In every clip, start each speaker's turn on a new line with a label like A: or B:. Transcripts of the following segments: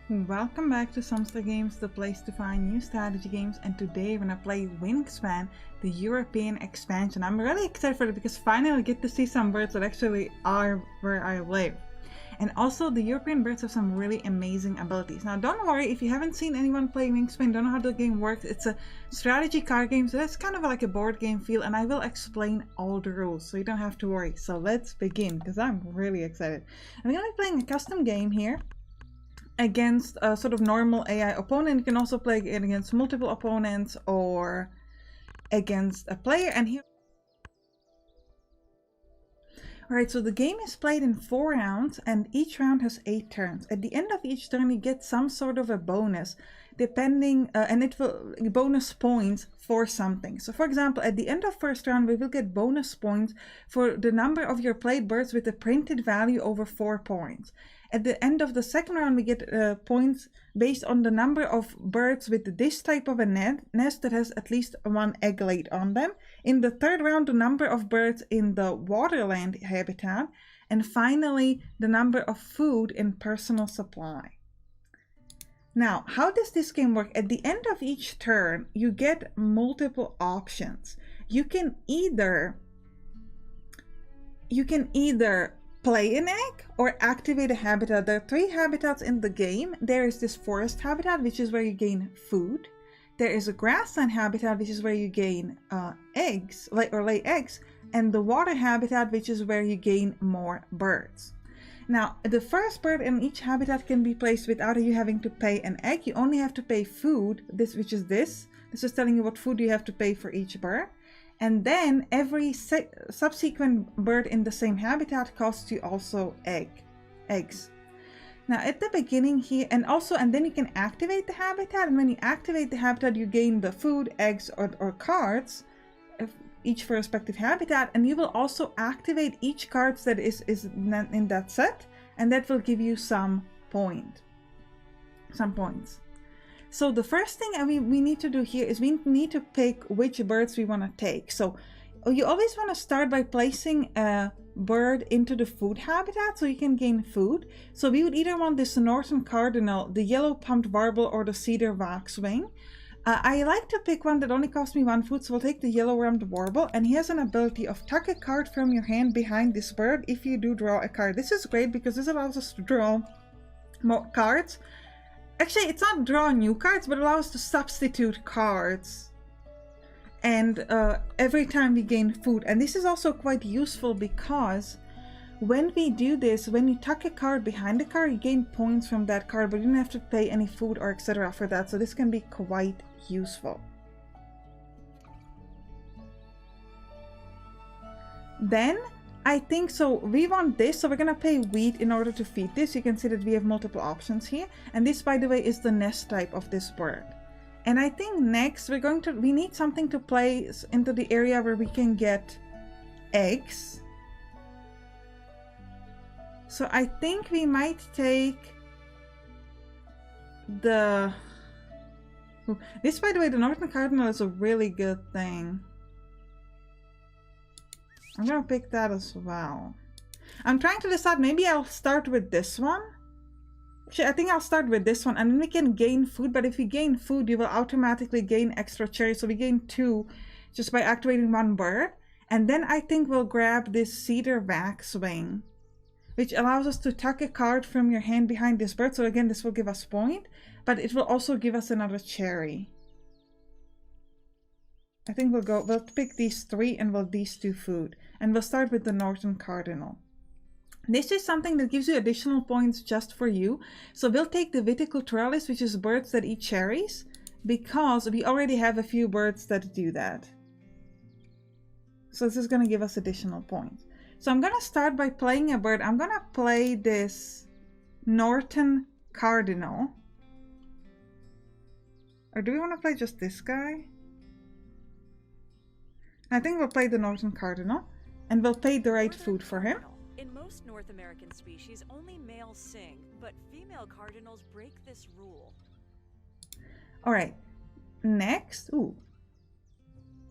A: Welcome back to Sampstra Games, the place to find new strategy games, and today we're gonna play Wingspan, the European expansion. I'm really excited for it because finally I get to see some birds that actually are where I live. And also the European birds have some really amazing abilities. Now don't worry if you haven't seen anyone play Wingspan, don't know how the game works. It's a strategy card game, so that's kind of like a board game feel, and I will explain all the rules so you don't have to worry. So let's begin because I'm really excited. I'm gonna be playing a custom game here against a sort of normal AI opponent. You can also play it against multiple opponents or against a player. And here, alright, so the game is played in 4 rounds and each round has 8 turns. At the end of each turn you get some sort of a bonus depending and it will bonus points for something. So for example, at the end of first round we will get bonus points for the number of your played birds with a printed value over 4 points. At the end of the second round we get points based on the number of birds with this type of a nest that has at least 1 egg laid on them. In the third round, the number of birds in the waterland habitat, and finally the number of food in personal supply. Now, how does this game work? At the end of each turn, you get multiple options. You can either play an egg or activate a habitat. There are 3 habitats in the game. There is this forest habitat, which is where you gain food. There is a grassland habitat, which is where you gain eggs, lay eggs, and the water habitat, which is where you gain more birds. Now, the first bird in each habitat can be placed without you having to pay an egg. You only have to pay food, which is this. This is telling you what food you have to pay for each bird. And then every subsequent bird in the same habitat costs you also eggs. Now at the beginning here, and then you can activate the habitat, and when you activate the habitat you gain the food, eggs, or cards, each for respective habitat, and you will also activate each card that is in that set, and that will give you some points. So the first thing we need to do here is we need to pick which birds we want to take. So you always want to start by placing a bird into the food habitat so you can gain food. So we would either want this northern cardinal, the yellow pumped warble, or the cedar waxwing. I like to pick one that only costs me 1 food, so we'll take the yellow rummed warble, and he has an ability of tuck a card from your hand behind this bird if you do draw a card. This is great because this allows us to draw more cards. Actually, it's not draw new cards, but allows us to substitute cards. And every time we gain food. And this is also quite useful because when we do this, when you tuck a card behind the card, you gain points from that card, but you don't have to pay any food or etc. for that. So this can be quite useful. Then I think so we want this, so we're gonna pay wheat in order to feed this. You can see that we have multiple options here, and this, by the way, is the nest type of this bird. And I think next we need something to place into the area where we can get eggs. So I think we might take this, by the way, the northern cardinal is a really good thing. I'm gonna pick that as well. I'm trying to decide, maybe I'll start with this one. Actually, I think I'll start with this one, and then we can gain food. But if we gain food, you will automatically gain extra cherries. So we gain 2 just by activating 1 bird. And then I think we'll grab this cedar waxwing, which allows us to tuck a card from your hand behind this bird. So again, this will give us point, but it will also give us another cherry. I think we'll pick these 3 and we'll these 2 food. And we'll start with the northern cardinal. This is something that gives you additional points just for you. So we'll take the viticulturalis, which is birds that eat cherries, because we already have a few birds that do that. So this is going to give us additional points. So I'm going to start by playing a bird. I'm going to play this northern cardinal. Or do we want to play just this guy? I think we'll play the northern cardinal, and we'll pay the right food for him.
B: In most North American species, only males sing, but female cardinals break this rule. Alright,
A: next,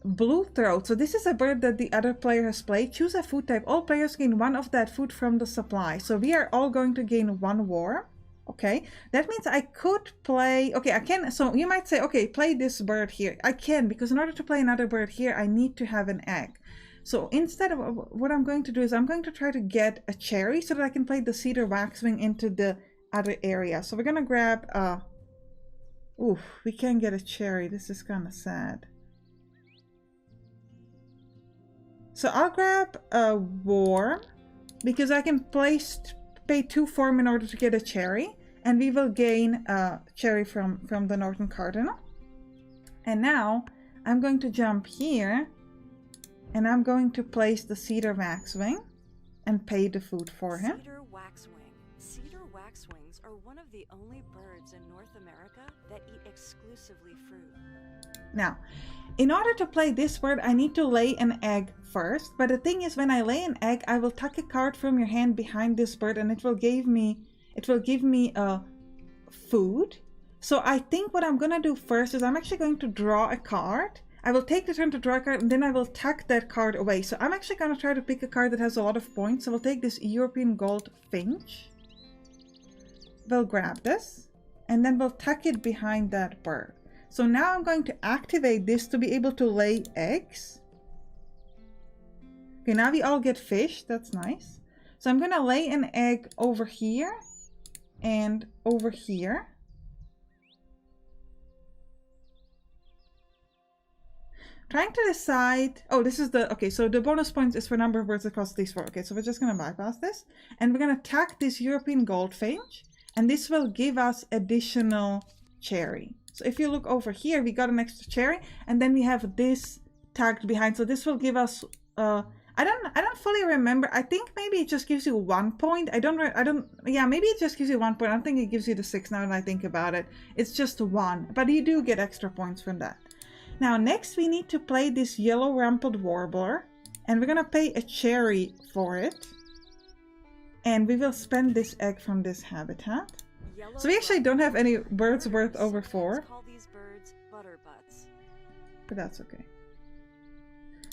A: blue throat. So this is a bird that the other player has played. Choose a food type. All players gain 1 of that food from the supply. So we are all going to gain 1 war. Okay, that means I could play, okay, I can, so you might say, okay, play this bird here. I can, because in order to play another bird here, I need to have an egg. So instead of what I'm going to do is I'm going to try to get a cherry so that I can play the cedar waxwing into the other area. So we're gonna grab, oof, we can't get a cherry. This is kind of sad. So I'll grab a worm because I can pay 2 form in order to get a cherry, and we will gain a cherry from the Northern Cardinal. And now I'm going to jump here and I'm going to place the cedar waxwing and pay the food for him.
B: Cedar waxwing. Cedar waxwings are one of the only birds in North America that eat exclusively fruit.
A: Now, in order to play this bird, I need to lay an egg first. But the thing is, when I lay an egg, I will tuck a card from your hand behind this bird, and it will give me food. So I think what I'm gonna do first is I'm actually going to draw a card. I will take the turn to draw a card, and then I will tuck that card away. So I'm actually gonna try to pick a card that has a lot of points. So we'll take this European Goldfinch. We'll grab this, and then we'll tuck it behind that bird. So now I'm going to activate this to be able to lay eggs. Okay, now we all get fish. That's nice. So I'm going to lay an egg over here and over here. Trying to decide. Oh, this is the, okay, so the bonus points is for number of birds across these 4. Okay, so we're just going to bypass this. And we're going to tack this European Goldfinch. And this will give us additional cherry. So if you look over here, we got an extra cherry, and then we have this tagged behind. So this will give us, I don't fully remember. I think maybe it just gives you 1 point. Yeah, maybe it just gives you 1 point. I don't think it gives you the 6 now that I think about it. It's just 1, but you do get extra points from that. Now, next we need to play this yellow rumpled warbler, and we're gonna pay a cherry for it. And we will spend this egg from this habitat. So we actually don't have any birds worth over 4.
B: Call these birds butterbutts.
A: But that's okay.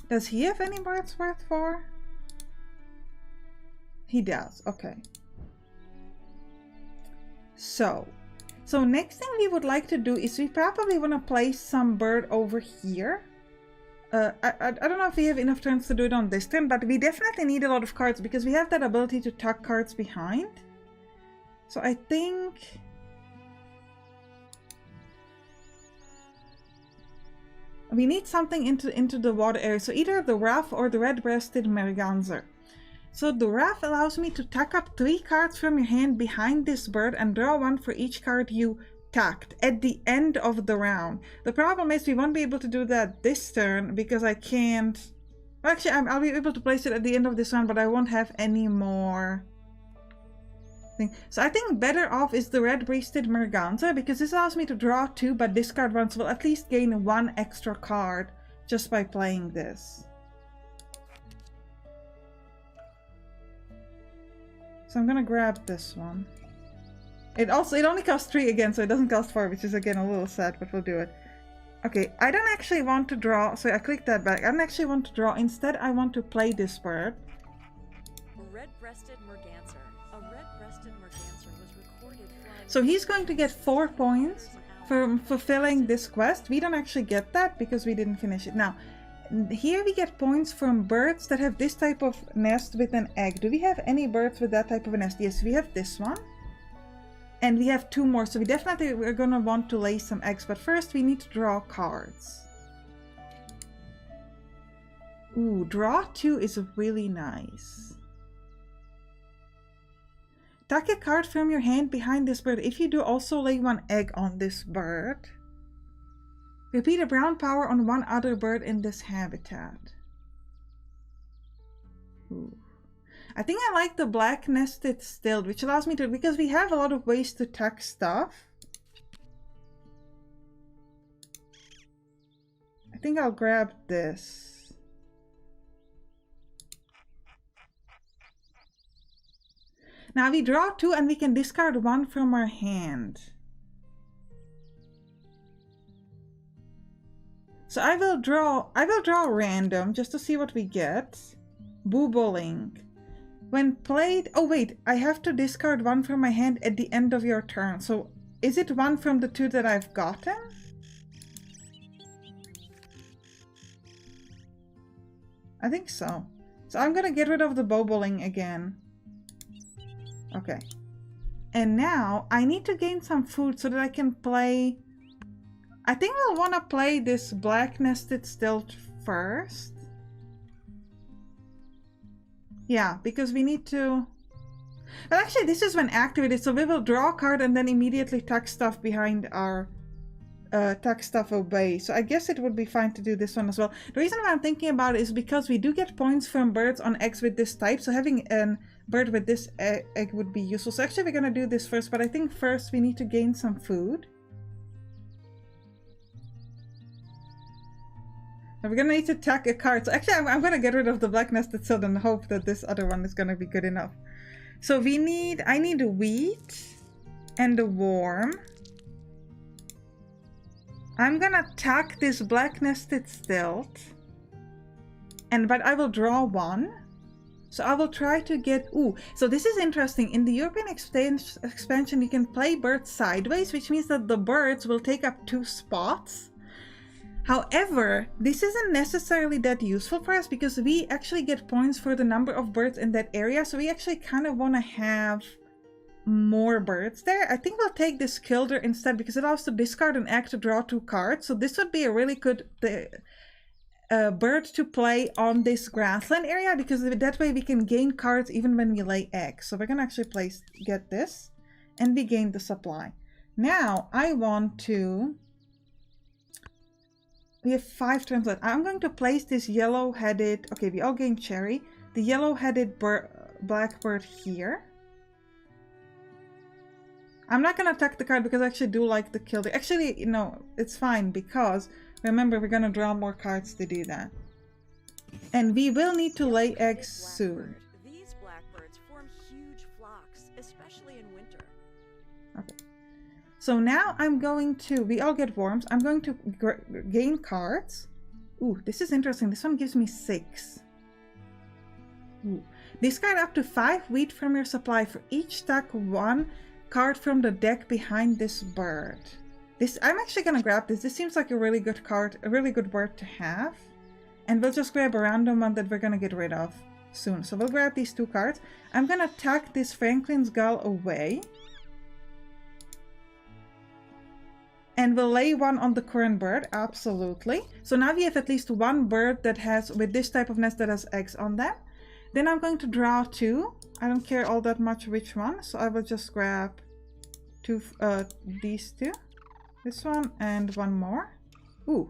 A: Does he have any birds worth 4? He does, okay. So next thing we would like to do is we probably want to place some bird over here. I don't know if we have enough turns to do it on this turn, but we definitely need a lot of cards because we have that ability to tuck cards behind. So I think we need something into the water area. So either the ruff or the red-breasted merganser. So the ruff allows me to tuck up 3 cards from your hand behind this bird and draw 1 for each card you tucked at the end of the round. The problem is we won't be able to do that this turn because I can't. Well, actually, I'll be able to place it at the end of this round, but I won't have any more. So I think better off is the red-breasted merganser because this allows me to draw 2 but discard 1, so we'll at least gain 1 extra card just by playing this. So I'm gonna grab this one. It only costs 3 again, so it doesn't cost 4, which is again a little sad, but we'll do it. Okay, I don't actually want to draw, so I click that back. I don't actually want to draw. Instead, I want to play this bird.
B: Red-breasted merganser. A red-breasted merganser was recorded flying.
A: So he's going to get 4 points for fulfilling this quest. We don't actually get that because we didn't finish it. Now, here we get points from birds that have this type of nest with an egg. Do we have any birds with that type of a nest? Yes, we have this one. And we have 2 more, so we're gonna want to lay some eggs, but first we need to draw cards. Ooh, draw 2 is really nice. Tuck a card from your hand behind this bird. If you do, also lay 1 egg on this bird. Repeat a brown power on 1 other bird in this habitat. Ooh. I think I like the black nested stilt, which allows me to, because we have a lot of ways to tuck stuff. I think I'll grab this. Now we draw 2 and we can discard 1 from our hand. So I will draw random just to see what we get. Boobolink. When played... Oh, wait. I have to discard one from my hand at the end of your turn. So, is it one from the two that I've gotten? I think so. So, I'm gonna get rid of the boboling again. Okay. And now, I need to gain some food so that I can play... I think we'll want to play this black nested stilt first. Yeah, because we need to... But actually, this is when activated, so we will draw a card and then immediately tuck stuff behind our... tuck stuff away. So I guess it would be fine to do this one as well. The reason why I'm thinking about it is because we do get points from birds on eggs with this type, so having a bird with this egg would be useful. So actually, we're gonna do this first, but I think first we need to gain some food. We're gonna need to tuck a card. So actually, I'm gonna get rid of the black nested stilt and hope that this other one is gonna be good enough. So I need wheat and a worm. I'm gonna tuck this black nested stilt. But I will draw one. So I will try to get... Ooh, so this is interesting. In the European expansion, you can play birds sideways, which means that the birds will take up 2 spots. However, this isn't necessarily that useful for us because we actually get points for the number of birds in that area. So we actually kind of want to have more birds there. I think we'll take this kilder instead because it allows to discard an egg to draw 2 cards. So this would be a really good bird to play on this grassland area because that way we can gain cards even when we lay eggs. So we're going to actually get this and we gain the supply. Now I want to... We have 5 turns left. I'm going to place this yellow-headed... Okay, we all gain cherry. The yellow-headed blackbird here. I'm not going to attack the card because I actually do like the kilder. Actually, no, it's fine because... Remember, we're going to draw more cards to do that. And we will need to lay eggs soon.
B: These blackbirds form huge flocks, especially in winter.
A: Okay. So now I'm going to, we all get worms. I'm going to gain cards. Ooh, this is interesting. This one gives me 6. Ooh. Discard up to 5 wheat from your supply. For each tuck 1 card from the deck behind this bird. I'm actually going to grab this. This seems like a really good card, a really good bird to have. And we'll just grab a random one that we're going to get rid of soon. So we'll grab these 2 cards. I'm going to tuck this Franklin's Gull away. And we'll lay one on the current bird, absolutely. So now we have at least 1 bird that has, with this type of nest that has eggs on them. Then I'm going to draw 2. I don't care all that much which one, so I will just grab these 2. This one and 1 more. Ooh.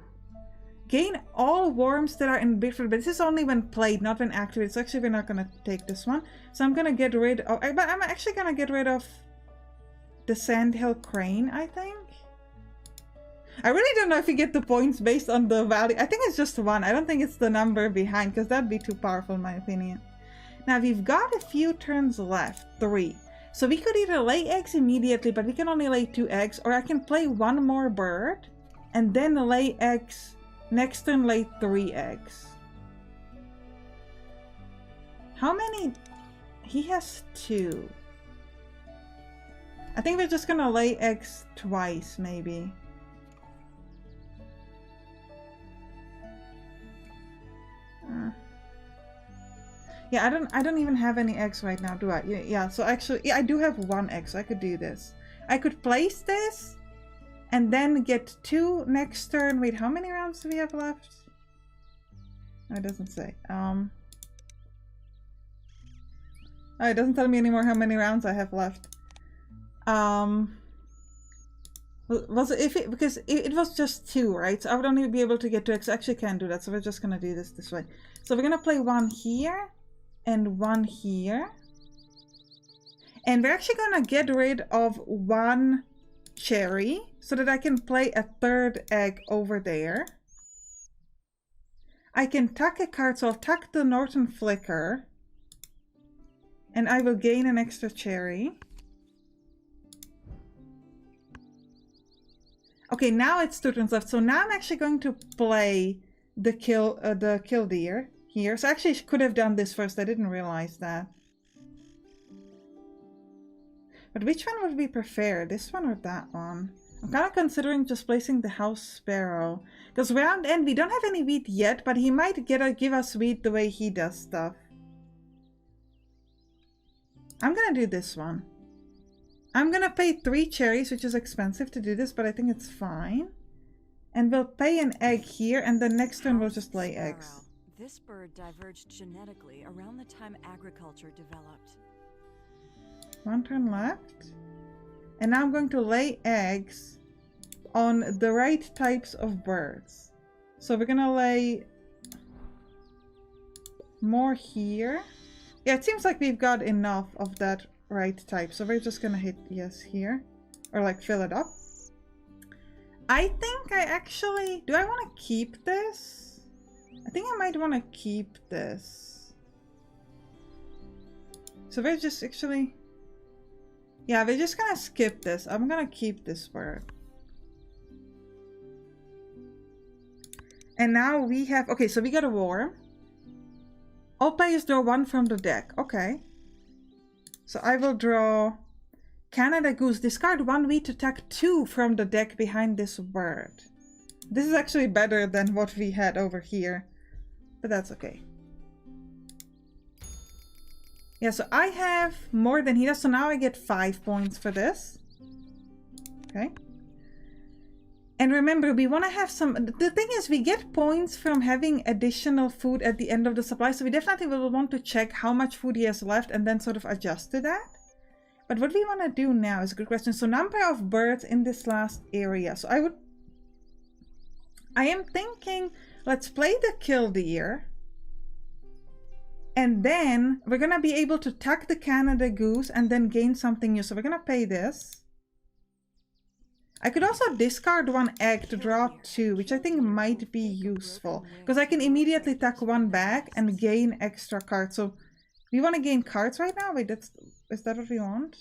A: Gain all worms that are in Bigfoot, but this is only when played, not when activated. So actually we're not going to take this one. So I'm going to get rid of, but I'm actually going to get rid of the Sandhill Crane, I think. I really don't know if you get the points based on the value. I think it's just 1. I don't think it's the number behind because that'd be too powerful in my opinion. Now we've got a few turns left. 3. So we could either lay eggs immediately, but we can only lay 2 eggs. Or I can play 1 more bird and then lay eggs. Next turn lay 3 eggs. How many? He has 2. I think we're just gonna lay eggs twice maybe. Yeah, I don't even have any eggs right now, do I? Yeah, so actually, yeah, I do have 1 egg, so I could do this. I could place this and then get 2 next turn. Wait, how many rounds do we have left? Oh, it doesn't say. Oh, it doesn't tell me anymore how many rounds I have left. Was it because it was just 2, right? So I would only be able to get 2 eggs. I actually can't do that, so we're just gonna do this way. So we're gonna play 1 here and 1 here. And we're actually gonna get rid of 1 cherry so that I can play a 3rd egg over there. I can tuck a card, so I'll tuck the Northern Flicker. And I will gain an extra cherry. Okay, now it's 2 turns left. So now I'm actually going to play the killdeer here. So I actually could have done this first. I didn't realize that. But which one would we prefer? This one or that one? I'm kind of considering just placing the house sparrow. Because round end, we don't have any wheat yet, but he might give us wheat the way he does stuff. I'm gonna do this one. I'm gonna pay 3 cherries, which is expensive to do this, but I think it's fine. And we'll pay an egg here, and the next one we'll just lay eggs.
B: This bird diverged genetically around the time agriculture developed.
A: 1 turn left. And now I'm going to lay eggs on the right types of birds. So we're gonna lay more here. Yeah, it seems like we've got enough of that right type. So we're just gonna hit yes here. Or like fill it up. I think I actually... Do I want to keep this? I think I might want to keep this. So we're just actually... Yeah, we're just gonna skip this. I'm gonna keep this bird. And now we have... Okay, so we got a war. All players draw 1 from the deck. Okay. So I will draw Canada Goose. Discard 1 wheat to attack 2 from the deck behind this bird. This is actually better than what we had over here. But that's okay. Yeah, so I have more than he does. So now I get 5 points for this. Okay. And remember, we want to have some... The thing is, we get points from having additional food at the end of the supply. So we definitely will want to check how much food he has left and then sort of adjust to that. But what we want to do now is a good question. So number of birds in this last area. So I am thinking, let's play the killdeer. And then we're going to be able to attack the Canada Goose and then gain something new. So we're going to pay this. I could also discard 1 egg to draw 2, which I think might be useful. Because I can immediately attack 1 back and gain extra cards. So we want to gain cards right now? Wait, is that what we want?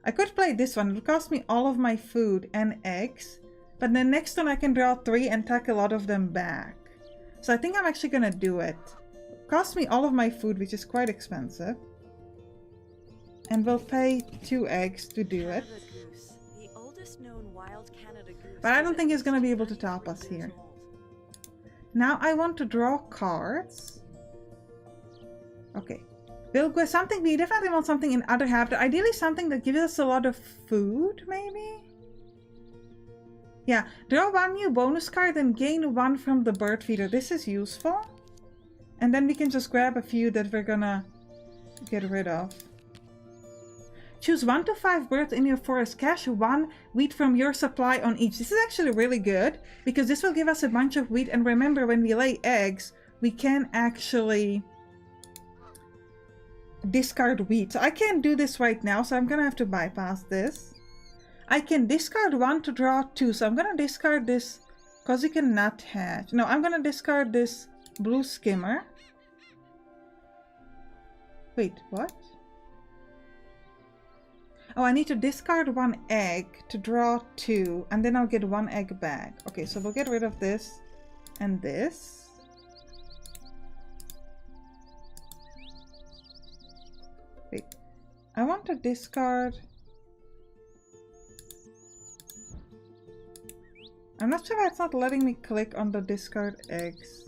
A: I could play this one. It would cost me all of my food and eggs. But the next one I can draw 3 and tack a lot of them back. So I think I'm actually gonna do it. Cost me all of my food, which is quite expensive. And we'll pay 2 eggs to do it. But I don't think he's gonna be able to top us here. Now I want to draw cards. Okay. We'll go something, we definitely want something in other habitat. Ideally something that gives us a lot of food, maybe? Yeah, draw 1 new bonus card and gain 1 from the bird feeder. This is useful. And then we can just grab a few that we're gonna get rid of. Choose 1 to 5 birds in your forest. Cache 1 wheat from your supply on each. This is actually really good because this will give us a bunch of wheat. And remember, when we lay eggs, we can actually discard wheat. So I can't do this right now, so I'm gonna have to bypass this. I can discard 1 to draw 2, so I'm gonna discard this because you can nut hatch. No, I'm gonna discard this blue skimmer. Wait, what? Oh, I need to discard 1 egg to draw 2, and then I'll get 1 egg back. Okay, so we'll get rid of this and this. Wait, I want to discard... I'm not sure why it's not letting me click on the discard eggs.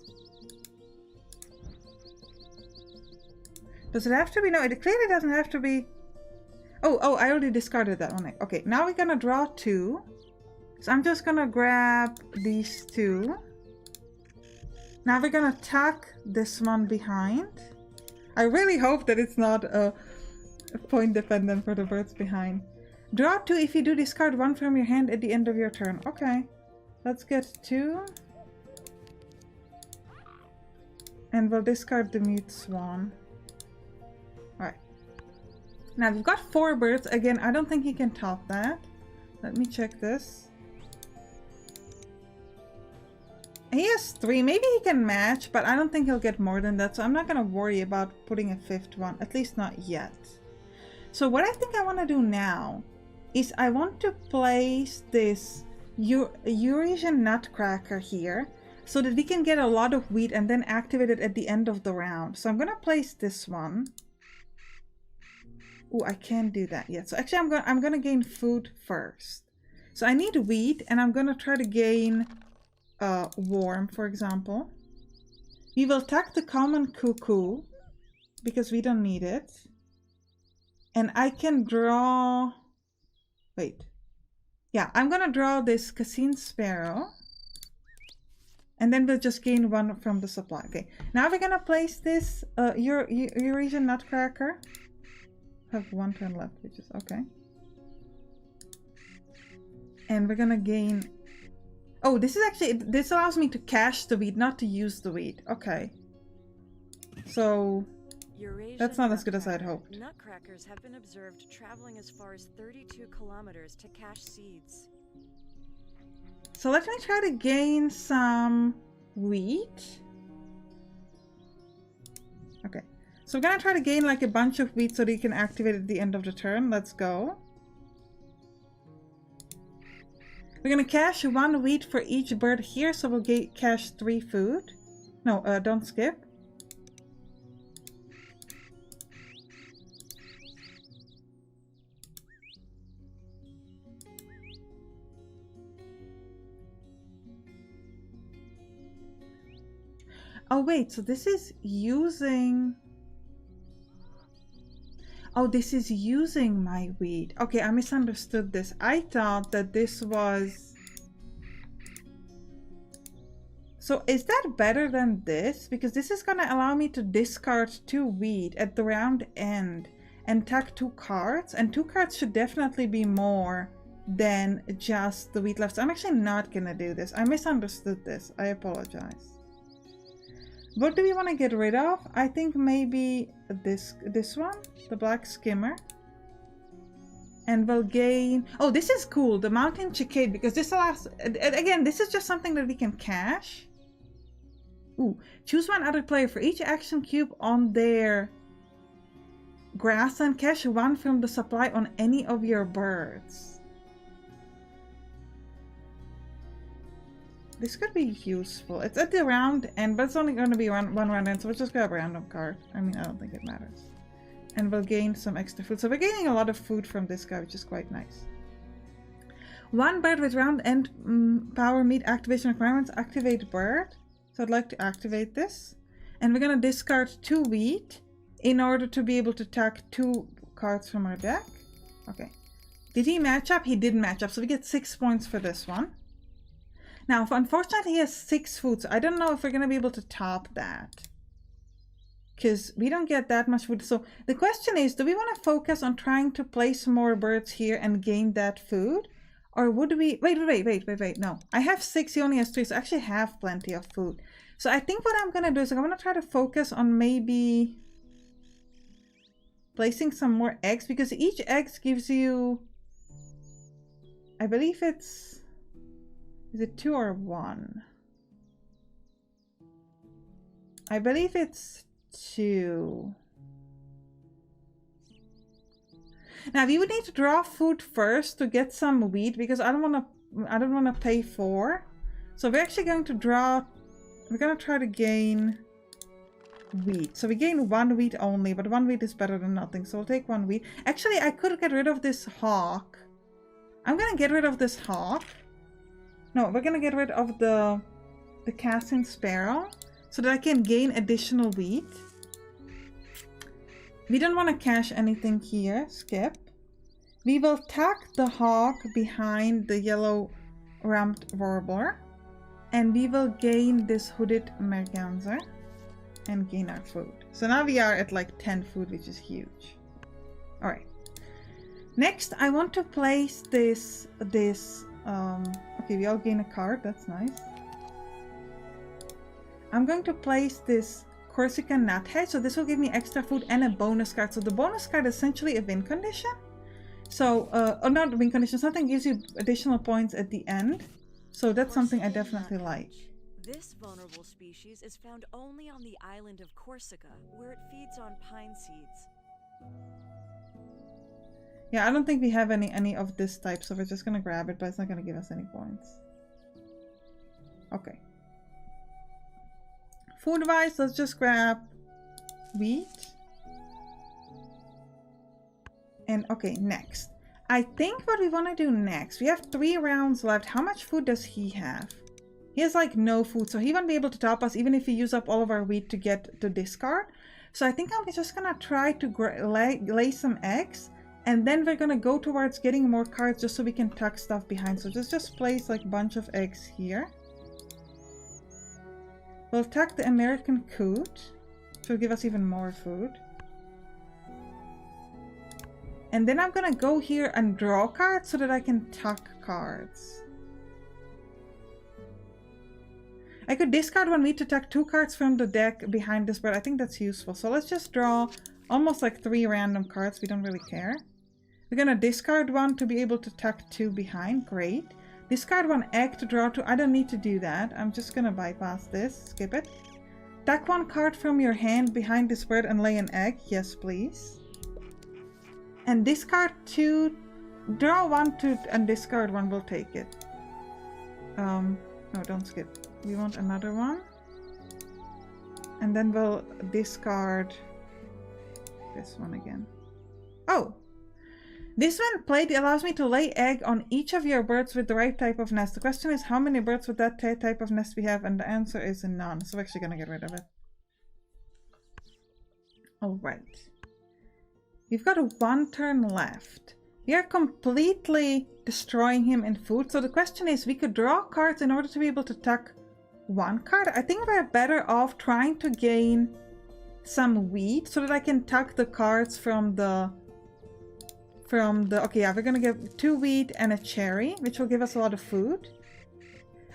A: Does it have to be? No, it clearly doesn't have to be. Oh, I already discarded that one egg. Okay, now we're gonna draw 2. So I'm just gonna grab these 2. Now we're gonna tack this one behind. I really hope that it's not a point dependent for the birds behind. Draw 2 if you do discard 1 from your hand at the end of your turn. Okay. Let's get 2. And we'll discard the mute swan. Alright. Now we've got 4 birds. Again, I don't think he can top that. Let me check this. He has 3. Maybe he can match, but I don't think he'll get more than that. So I'm not going to worry about putting a 5th one. At least not yet. So what I think I want to do now is I want to place this Eurasian nutcracker here. so that we can get a lot of wheat and then activate it at the end of the round. So I'm gonna place this one. Oh, I can't do that yet. So actually I'm gonna gain food first. So I need wheat, and I'm gonna try to gain worm, for example. We will attack the common cuckoo because we don't need it. And I can draw, wait. Yeah, I'm gonna draw this Cassine sparrow. And then we'll just gain one from the supply. Okay, now we're gonna place this Eurasian nutcracker. Have one turn left, which is okay. And we're gonna gain... Oh, this is actually... This allows me to cache the wheat, not to use the wheat. Okay. So...
B: Eurasian
A: that's not as good as I'd hoped.
B: Nutcrackers have been observed traveling as far as 32 kilometers to cache seeds.
A: So let me try to gain some wheat. Okay. So we're gonna try to gain like a bunch of wheat so that you can activate at the end of the turn. Let's go. We're gonna cache one wheat for each bird here, so we'll cache 3 food. No, don't skip. Oh wait, so this is using... Oh, this is using my wheat. Okay, I misunderstood this. I thought that this was... So is that better than this? Because this is gonna allow me to discard 2 wheat at the round end and tag 2 cards. And 2 cards should definitely be more than just the wheat left. So I'm actually not gonna do this. I misunderstood this. I apologize. What do we want to get rid of? I think maybe this one, the black skimmer. And we'll gain... Oh, this is cool, the mountain cicade, because this allows... Again, this is just something that we can cache. Ooh, choose one other player for each action cube on their grassland. Cache 1 from the supply on any of your birds. This could be useful. It's at the round end, but it's only going to be one round end, so we'll just grab a random card. I mean, I don't think it matters. And we'll gain some extra food. So we're gaining a lot of food from this guy, which is quite nice. 1 bird with round end power meet activation requirements. Activate bird. So I'd like to activate this. And we're going to discard 2 wheat in order to be able to tag 2 cards from our deck. Okay. Did he match up? He didn't match up, so we get 6 points for this one. Now, unfortunately, he has 6 food, so I don't know if we're going to be able to top that. Because we don't get that much food. So the question is, do we want to focus on trying to place more birds here and gain that food? Or would we... Wait. No, I have 6, he only has 3, so I actually have plenty of food. So I think what I'm going to do is I'm going to try to focus on maybe placing some more eggs. Because each egg gives you... I believe it's... Is it 2 or 1? I believe it's 2. Now we would need to draw food first to get some wheat because I don't want to pay 4. So we're actually going to draw. We're going to try to gain wheat. So we gain 1 wheat only, but 1 wheat is better than nothing. So we'll take 1 wheat. Actually, I could get rid of this hawk. I'm going to get rid of this hawk. No, we're gonna get rid of the Cassine sparrow so that I can gain additional wheat. We don't want to cache anything here. Skip. We will tack the hawk behind the yellow ramped warbler. And we will gain this hooded merganser and gain our food. So now we are at like 10 food, which is huge. Alright. Next, I want to place this okay, we all gain a card. That's nice. I'm going to place this Corsican nuthead. So this will give me extra food and a bonus card. So the bonus card is essentially a win condition. So, or not a win condition. Something gives you additional points at the end. So that's something I definitely like.
B: This vulnerable species is found only on the island of Corsica, where it feeds on pine seeds.
A: Yeah, I don't think we have any of this type, so we're just gonna grab it, but it's not gonna give us any points. Okay. food-wise, let's just grab wheat. And okay, next. I think what we want to do next, we have 3 rounds left. How much food does he have? He has like no food, so he won't be able to top us even if we use up all of our wheat to get the discard. So I think I'm just gonna try to lay some eggs, and then we're gonna go towards getting more cards just so we can tuck stuff behind. So just place like a bunch of eggs here. We'll tuck the American coot, which will give us even more food. And then I'm gonna go here and draw cards so that I can tuck cards. I could discard 1 wheat to tuck 2 cards from the deck behind this bird. I think that's useful. So let's just draw almost like 3 random cards. We don't really care. We're gonna discard 1 to be able to tuck 2 behind. Great. Discard 1 egg to draw 2. I don't need to do that. I'm just gonna bypass this. Skip it. Tuck 1 card from your hand behind this bird and lay an egg. Yes, please. And discard 2. Draw 1 to and discard 1. We'll take it. No, don't skip. We want another one. And then we'll discard this one again. Oh! This when played allows me to lay egg on each of your birds with the right type of nest. The question is how many birds with that type of nest we have, and the answer is none. So we're actually gonna get rid of it. Alright. We've got 1 turn left. We are completely destroying him in food. So the question is, we could draw cards in order to be able to tuck 1 card. I think we're better off trying to gain some wheat so that I can tuck the cards from the okay, yeah, we're gonna get 2 wheat and a cherry, which will give us a lot of food.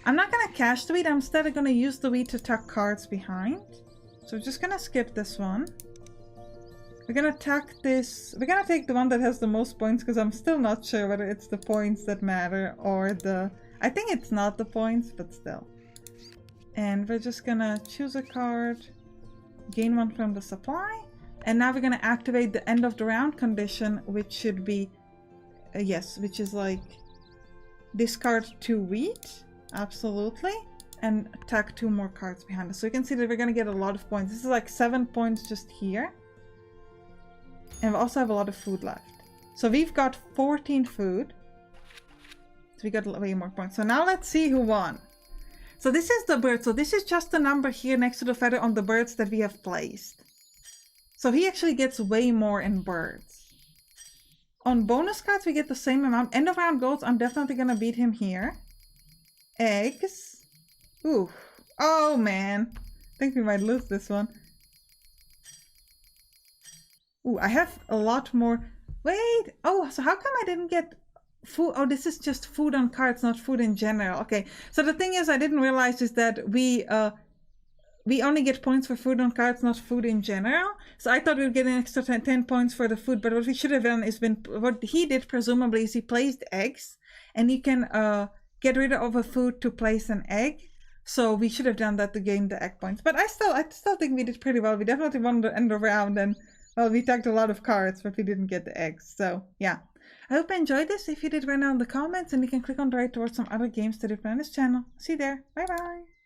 A: I'm not gonna cash the wheat. I'm instead gonna use the wheat to tuck cards behind. So we're just gonna skip this one. We're gonna tuck this. We're gonna take the one that has the most points because I'm still not sure whether it's the points that matter or the... I think it's not the points, but still. And we're just gonna choose a card, gain 1 from the supply, and now we're gonna activate the end of the round condition, which should be, yes, which is like discard 2 wheat, absolutely, and tuck 2 more cards behind us. So you can see that we're gonna get a lot of points. This is like 7 points just here. And we also have a lot of food left. So we've got 14 food. So we got way more points. So now let's see who won. So this is the bird. So this is just the number here next to the feather on the birds that we have placed. So he actually gets way more in birds. On bonus cards, we get the same amount. End of round goals, I'm definitely going to beat him here. Eggs. Ooh. Oh, man. I think we might lose this one. Ooh, I have a lot more. Wait. Oh, so how come I didn't get food? Oh, this is just food on cards, not food in general. Okay. So the thing is, I didn't realize is that we only get points for food on cards, not food in general. So I thought we'd get an extra 10 points for the food. But what we should have done is what he did presumably is he placed eggs, and you can get rid of a food to place an egg. So we should have done that to gain the egg points. But I still think we did pretty well. We definitely won the end of round, and well, we tagged a lot of cards, but we didn't get the eggs. So yeah, I hope you enjoyed this. If you did, write down in the comments, and you can click on the right towards some other games that you play on this channel. See you there. Bye bye.